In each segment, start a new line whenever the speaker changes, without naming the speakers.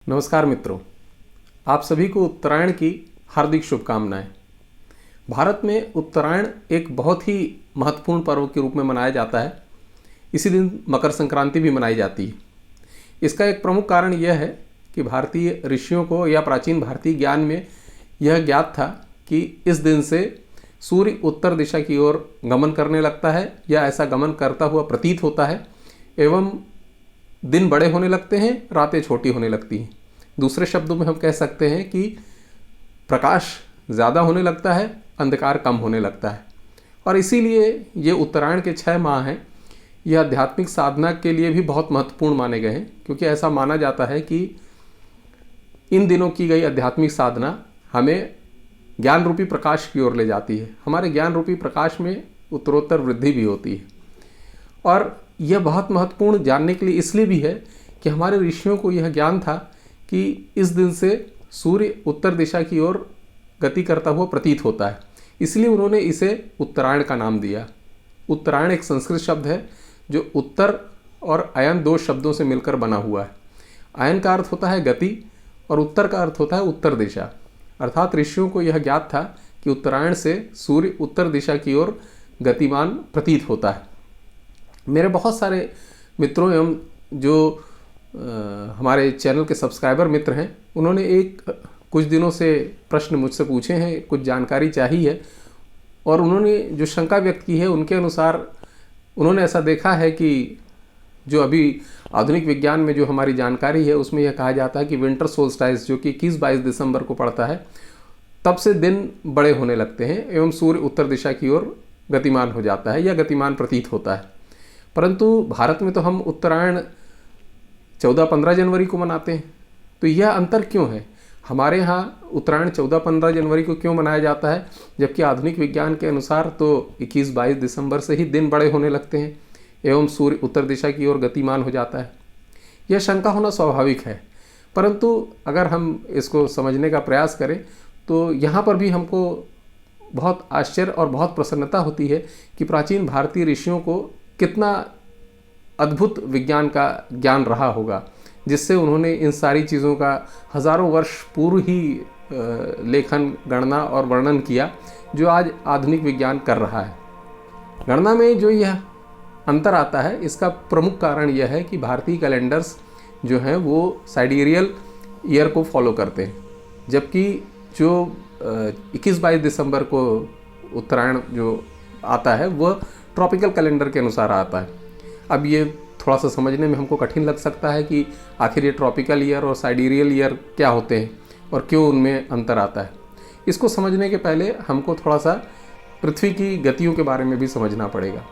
नमस्कार मित्रों, आप सभी को उत्तरायण की हार्दिक शुभकामनाएं। भारत में उत्तरायण एक बहुत ही महत्वपूर्ण पर्व के रूप में मनाया जाता है। इसी दिन मकर संक्रांति भी मनाई जाती है। इसका एक प्रमुख कारण यह है कि भारतीय ऋषियों को या प्राचीन भारतीय ज्ञान में यह ज्ञात था कि इस दिन से सूर्य उत्तर दिशा की ओर गमन करने लगता है या ऐसा गमन करता हुआ प्रतीत होता है एवं दिन बड़े होने लगते हैं, रातें छोटी होने लगती हैं। दूसरे शब्दों में हम कह सकते हैं कि प्रकाश ज़्यादा होने लगता है, अंधकार कम होने लगता है। और इसीलिए ये उत्तरायण के 6 माह हैं, यह आध्यात्मिक साधना के लिए भी बहुत महत्वपूर्ण माने गए हैं, क्योंकि ऐसा माना जाता है कि इन दिनों की गई आध्यात्मिक साधना हमें ज्ञान रूपी प्रकाश की ओर ले जाती है। हमारे ज्ञान रूपी प्रकाश में उत्तरोत्तर वृद्धि भी होती है। और यह बहुत महत्वपूर्ण जानने के लिए इसलिए भी है कि हमारे ऋषियों को यह ज्ञान था कि इस दिन से सूर्य उत्तर दिशा की ओर गति करता हुआ प्रतीत होता है। इसलिए उन्होंने इसे उत्तरायण का नाम दिया। उत्तरायण एक संस्कृत शब्द है जो उत्तर और अयन 2 शब्दों से मिलकर बना हुआ है। अयन का अर्थ होता है गति और उत्तर का अर्थ होता है उत्तर दिशा। अर्थात ऋषियों को यह ज्ञात था कि उत्तरायण से सूर्य उत्तर दिशा की ओर गतिमान प्रतीत होता है। मेरे बहुत सारे मित्रों एवं जो हमारे चैनल के सब्सक्राइबर मित्र हैं, उन्होंने कुछ दिनों से प्रश्न मुझसे पूछे हैं, कुछ जानकारी चाहिए है और उन्होंने जो शंका व्यक्त की है उनके अनुसार उन्होंने ऐसा देखा है कि जो अभी आधुनिक विज्ञान में जो हमारी जानकारी है उसमें यह कहा जाता है कि विंटर सोल्स्टाइस जो कि 21-22 दिसंबर को पड़ता है, तब से दिन बड़े होने लगते हैं एवं सूर्य उत्तर दिशा की ओर गतिमान हो जाता है या गतिमान प्रतीत होता है। परंतु भारत में तो हम उत्तरायण 14-15 जनवरी को मनाते हैं। तो यह अंतर क्यों है? हमारे यहाँ उत्तरायण 14-15 जनवरी को क्यों मनाया जाता है, जबकि आधुनिक विज्ञान के अनुसार तो 21-22 दिसंबर से ही दिन बड़े होने लगते हैं एवं सूर्य उत्तर दिशा की ओर गतिमान हो जाता है। यह शंका होना स्वाभाविक है, परंतु अगर हम इसको समझने का प्रयास करें तो यहाँ पर भी हमको बहुत आश्चर्य और बहुत प्रसन्नता होती है कि प्राचीन भारतीय ऋषियों को कितना अद्भुत विज्ञान का ज्ञान रहा होगा, जिससे उन्होंने इन सारी चीज़ों का हज़ारों वर्ष पूर्व ही लेखन, गणना और वर्णन किया, जो आज आधुनिक विज्ञान कर रहा है। गणना में जो यह अंतर आता है, इसका प्रमुख कारण यह है कि भारतीय कैलेंडर्स जो हैं वो साइडेरियल ईयर को फॉलो करते हैं, जबकि जो 21-22 दिसंबर को उत्तरायण जो आता है वह ट्रॉपिकल कैलेंडर के अनुसार आता है। अब ये थोड़ा सा समझने में हमको कठिन लग सकता है कि आखिर ये ट्रॉपिकल ईयर और साइडेरियल ईयर क्या होते हैं और क्यों उनमें अंतर आता है। इसको समझने के पहले हमको थोड़ा सा पृथ्वी की गतियों के बारे में भी समझना पड़ेगा।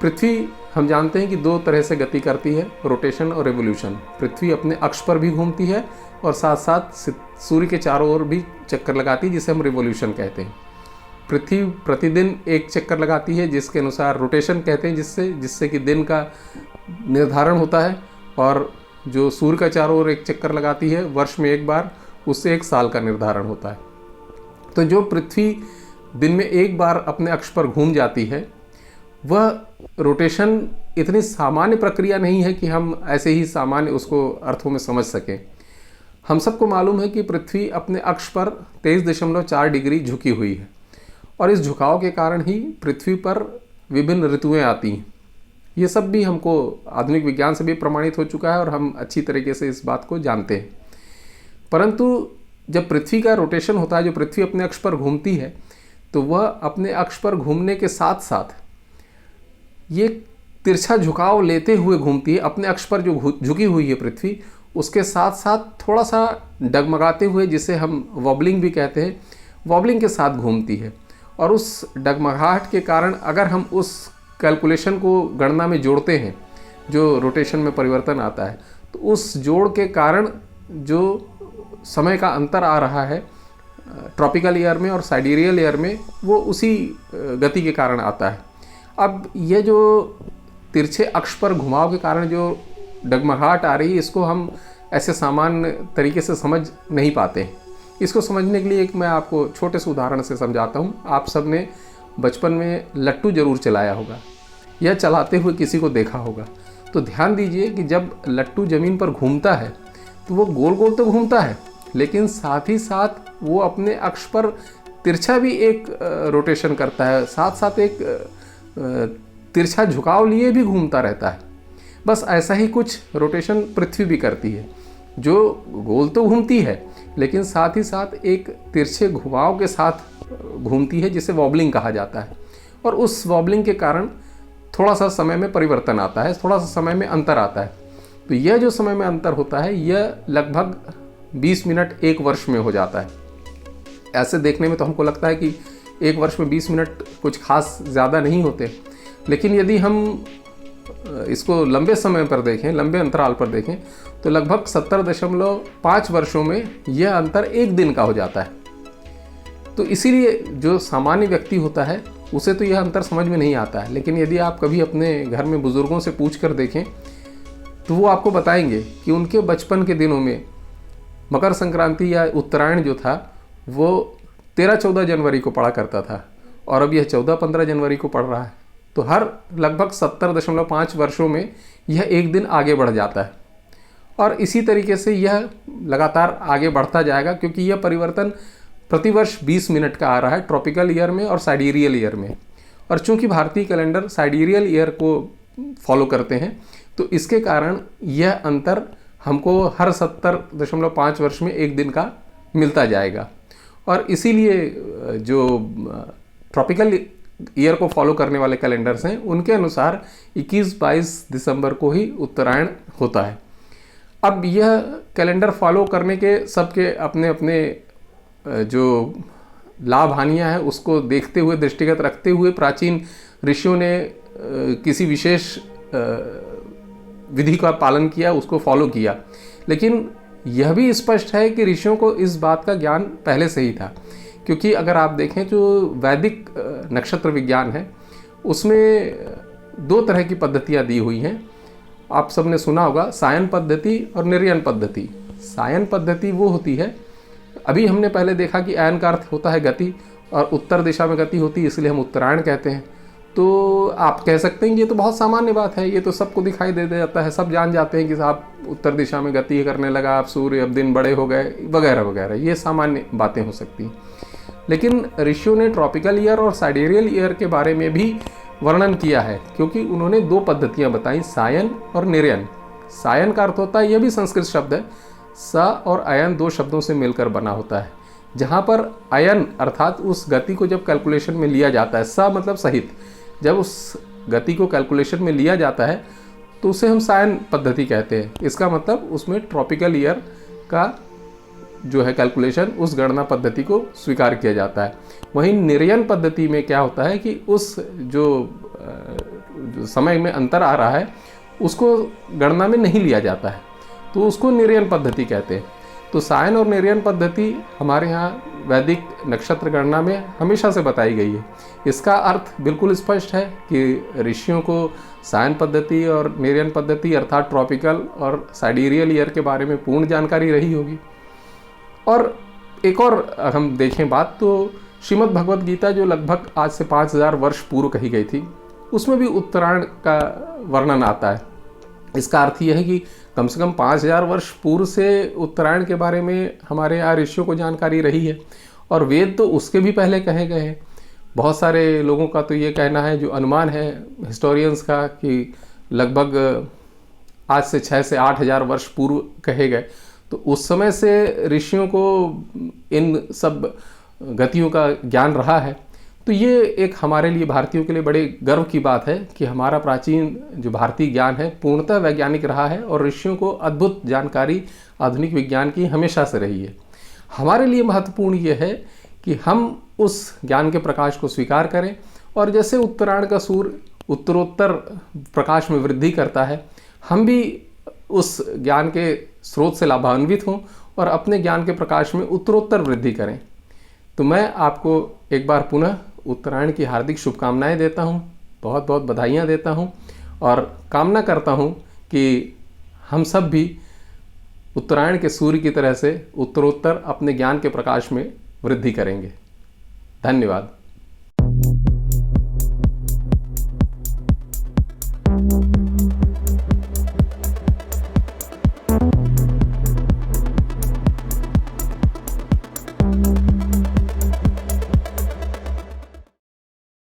पृथ्वी हम जानते हैं कि 2 तरह से गति करती है, रोटेशन और रेवोल्यूशन। पृथ्वी अपने अक्ष पर भी घूमती है और साथ साथ सूर्य के चारों ओर भी चक्कर लगाती है, जिसे हम रिवोल्यूशन कहते हैं। पृथ्वी प्रतिदिन एक चक्कर लगाती है, जिसके अनुसार रोटेशन कहते हैं, जिससे कि दिन का निर्धारण होता है, और जो सूर्य का चारों ओर एक चक्कर लगाती है वर्ष में एक बार, उससे 1 साल का निर्धारण होता है। तो जो पृथ्वी दिन में एक बार अपने अक्ष पर घूम जाती है, वह रोटेशन इतनी सामान्य प्रक्रिया नहीं है कि हम ऐसे ही सामान्य उसको अर्थों में समझ सकें। हम सबको मालूम है कि पृथ्वी अपने अक्ष पर 23.4 डिग्री झुकी हुई है और इस झुकाव के कारण ही पृथ्वी पर विभिन्न ऋतुएं आती हैं। ये सब भी हमको आधुनिक विज्ञान से भी प्रमाणित हो चुका है और हम अच्छी तरीके से इस बात को जानते हैं। परंतु जब पृथ्वी का रोटेशन होता है, जो पृथ्वी अपने अक्ष पर घूमती है, तो वह अपने अक्ष पर घूमने के साथ साथ ये तिरछा झुकाव लेते हुए घूमती है। अपने अक्ष पर जो झुकी हुई है पृथ्वी, उसके साथ साथ थोड़ा सा डगमगाते हुए, जिसे हम वॉबलिंग भी कहते हैं, वॉबलिंग के साथ घूमती है। और उस डगमगाहट के कारण अगर हम उस कैलकुलेशन को गणना में जोड़ते हैं, जो रोटेशन में परिवर्तन आता है, तो उस जोड़ के कारण जो समय का अंतर आ रहा है ट्रॉपिकल ईयर में और साइडेरियल ईयर में, वो उसी गति के कारण आता है। अब ये जो तिरछे अक्ष पर घुमाव के कारण जो डगमगाहट आ रही है, इसको हम ऐसे सामान्य तरीके से समझ नहीं पाते हैं। इसको समझने के लिए एक मैं आपको छोटे से उदाहरण से समझाता हूँ। आप सब ने बचपन में लट्टू जरूर चलाया होगा या चलाते हुए किसी को देखा होगा। तो ध्यान दीजिए कि जब लट्टू ज़मीन पर घूमता है तो वो गोल गोल तो घूमता है, लेकिन साथ ही साथ वो अपने अक्ष पर तिरछा भी एक रोटेशन करता है, साथ साथ एक तिरछा झुकाव लिए भी घूमता रहता है। बस ऐसा ही कुछ रोटेशन पृथ्वी भी करती है, जो गोल तो घूमती है लेकिन साथ ही साथ एक तिरछे घुमाव के साथ घूमती है, जिसे वॉबलिंग कहा जाता है। और उस वॉबलिंग के कारण थोड़ा सा समय में परिवर्तन आता है, थोड़ा सा समय में अंतर आता है। तो यह जो समय में अंतर होता है यह लगभग 20 मिनट 1 वर्ष में हो जाता है। ऐसे देखने में तो हमको लगता है कि 1 वर्ष में 20 मिनट कुछ खास ज़्यादा नहीं होते, लेकिन यदि हम इसको लंबे समय पर देखें, लंबे अंतराल पर देखें, तो लगभग 70.5 वर्षों में यह अंतर 1 दिन का हो जाता है। तो इसीलिए जो सामान्य व्यक्ति होता है उसे तो यह अंतर समझ में नहीं आता है, लेकिन यदि आप कभी अपने घर में बुज़ुर्गों से पूछ कर देखें तो वो आपको बताएंगे कि उनके बचपन के दिनों में मकर संक्रांति या उत्तरायण जो था वो 13-14 जनवरी को पड़ा करता था, और अब यह 14-15 जनवरी को पड़ रहा है। तो हर लगभग 70.5 वर्षों में यह 1 दिन आगे बढ़ जाता है, और इसी तरीके से यह लगातार आगे बढ़ता जाएगा, क्योंकि यह परिवर्तन प्रतिवर्ष 20 मिनट का आ रहा है ट्रॉपिकल ईयर में और साइडेरियल ईयर में। और चूंकि भारतीय कैलेंडर साइडेरियल ईयर को फॉलो करते हैं, तो इसके कारण यह अंतर हमको हर 70.5 वर्ष में 1 दिन का मिलता जाएगा। और इसीलिए जो ट्रॉपिकल ईयर को फॉलो करने वाले कैलेंडर्स हैं उनके अनुसार 21-22 दिसंबर को ही उत्तरायण होता है। अब यह कैलेंडर फॉलो करने के सबके अपने अपने जो लाभ हानियाँ हैं उसको देखते हुए, दृष्टिगत रखते हुए प्राचीन ऋषियों ने किसी विशेष विधि का पालन किया, उसको फॉलो किया। लेकिन यह भी स्पष्ट है कि ऋषियों को इस बात का ज्ञान पहले से ही था, क्योंकि अगर आप देखें जो वैदिक नक्षत्र विज्ञान है उसमें 2 तरह की पद्धतियाँ दी हुई हैं। आप सबने सुना होगा सायन पद्धति और निर्यन पद्धति। सायन पद्धति वो होती है, अभी हमने पहले देखा कि अयन का अर्थ होता है गति, और उत्तर दिशा में गति होती है, इसलिए हम उत्तरायण कहते हैं। तो आप कह सकते हैं कि ये तो बहुत सामान्य बात है, ये तो सबको दिखाई दे जाता है, सब जान जाते हैं कि साहब उत्तर दिशा में गति करने लगा, अब सूर्य, अब दिन बड़े हो गए, वगैरह वगैरह, ये सामान्य बातें हो सकती हैं। लेकिन ऋषियों ने ट्रॉपिकल ईयर और साइडेरियल ईयर के बारे में भी वर्णन किया है, क्योंकि उन्होंने 2 पद्धतियाँ बताई, सायन और निर्यन। सायन का अर्थ होता है, यह भी संस्कृत शब्द है, स और अयन 2 शब्दों से मिलकर बना होता है, जहाँ पर अयन अर्थात उस गति को जब कैलकुलेशन में लिया जाता है, स मतलब सहित, जब उस गति को कैलकुलेशन में लिया जाता है तो उसे हम सायन पद्धति कहते हैं। इसका मतलब उसमें ट्रॉपिकल ईयर का जो है कैलकुलेशन, उस गणना पद्धति को स्वीकार किया जाता है। वहीं निर्यन पद्धति में क्या होता है कि उस जो समय में अंतर आ रहा है उसको गणना में नहीं लिया जाता है, तो उसको निर्यन पद्धति कहते हैं। तो सायन और निर्यन पद्धति हमारे यहाँ वैदिक नक्षत्र गणना में हमेशा से बताई गई है। इसका अर्थ बिल्कुल स्पष्ट है कि ऋषियों को सायन पद्धति और निर्यन पद्धति अर्थात ट्रॉपिकल और साइडेरियल ईयर के बारे में पूर्ण जानकारी रही होगी। और एक और हम देखें बात, तो श्रीमद् भगवद गीता जो लगभग आज से 5000 वर्ष पूर्व कही गई थी, उसमें भी उत्तरायण का वर्णन आता है। इसका अर्थ यह है कि कम से कम 5000 वर्ष पूर्व से उत्तरायण के बारे में हमारे यहाँ ऋषियों को जानकारी रही है, और वेद तो उसके भी पहले कहे गए हैं। बहुत सारे लोगों का तो ये कहना है, जो अनुमान है हिस्टोरियंस का, कि लगभग आज से 6 से 8000 वर्ष पूर्व कहे गए। तो उस समय से ऋषियों को इन सब गतियों का ज्ञान रहा है। तो ये एक हमारे लिए, भारतीयों के लिए बड़े गर्व की बात है कि हमारा प्राचीन जो भारतीय ज्ञान है पूर्णतः वैज्ञानिक रहा है, और ऋषियों को अद्भुत जानकारी आधुनिक विज्ञान की हमेशा से रही है। हमारे लिए महत्वपूर्ण ये है कि हम उस ज्ञान के प्रकाश को स्वीकार करें, और जैसे उत्तरायण का सूर्य उत्तरोत्तर प्रकाश में वृद्धि करता है, हम भी उस ज्ञान के स्रोत से लाभान्वित हों और अपने ज्ञान के प्रकाश में उत्तरोत्तर वृद्धि करें। तो मैं आपको एक बार पुनः उत्तरायण की हार्दिक शुभकामनाएं देता हूं, बहुत बहुत बधाइयां देता हूं, और कामना करता हूं कि हम सब भी उत्तरायण के सूर्य की तरह से उत्तरोत्तर अपने ज्ञान के प्रकाश में वृद्धि करेंगे। धन्यवाद।